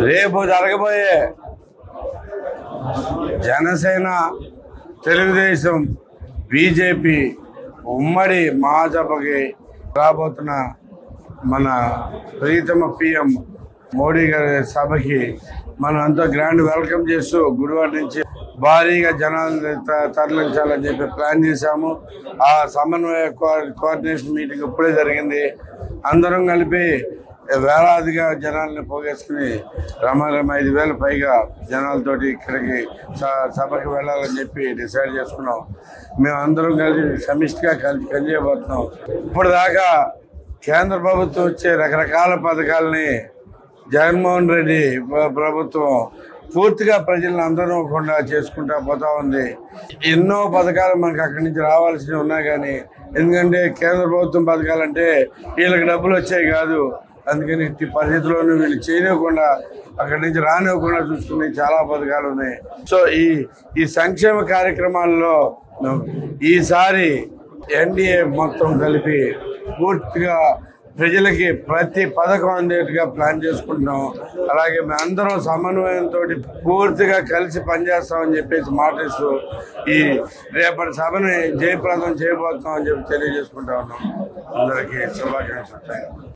రేపు జరగబోయే జనసేన, తెలుగుదేశం, బీజేపీ ఉమ్మడి మహాసభకి రాబోతున్న మన ప్రీతమ పిఎం మోడీ గారి సభకి మనం అంతా గ్రాండ్ వెల్కమ్ చేస్తూ గుడివాడ నుంచి భారీగా జనాలను తరలించాలని చెప్పి ప్లాన్ చేశాము. ఆ సమన్వయ కోఆర్డినేషన్ మీటింగ్ ఇప్పుడే జరిగింది. అందరం కలిపి వేలాదిగా జనాలను పోగేసుకుని రమారమ 5,000 పైగా జనాలతోటి ఇక్కడికి సభకి వెళ్ళాలని చెప్పి డిసైడ్ చేసుకున్నాం. మేము అందరం కలిసి సమిష్టిగా కలిసి పనిచేయబోతున్నాం. ఇప్పటిదాకా కేంద్ర ప్రభుత్వం వచ్చే రకరకాల పథకాలని జగన్మోహన్ రెడ్డి ప్రభుత్వం పూర్తిగా ప్రజలను అందరూకుండా చేసుకుంటా పోతా ఉంది. ఎన్నో పథకాలు మనకు అక్కడి నుంచి రావాల్సినవి ఉన్నాయి, కానీ ఎందుకంటే కేంద్ర ప్రభుత్వం పథకాలంటే వీళ్ళకి డబ్బులు వచ్చాయి కాదు, అందుకని ఇట్టి పరిస్థితుల్లోనూ వీళ్ళు చేయనివ్వకుండా అక్కడి నుంచి రానివ్వకుండా చూసుకునే చాలా పథకాలు ఉన్నాయి. సో ఈ సంక్షేమ కార్యక్రమాల్లో ఈసారి ఎన్డీఏ మొత్తం కలిపి పూర్తిగా ప్రజలకి ప్రతి పథకం అందేట్టుగా ప్లాన్ చేసుకుంటున్నాం. అలాగే మేము అందరం సమన్వయంతో పూర్తిగా కలిసి పనిచేస్తామని చెప్పేసి మాటిస్తూ ఈ రేపటి సభని జయప్రదం చేయబోతున్నాం అని చెప్పి తెలియజేసుకుంటా ఉన్నాం. అందరికీ శుభాకాంక్షలు.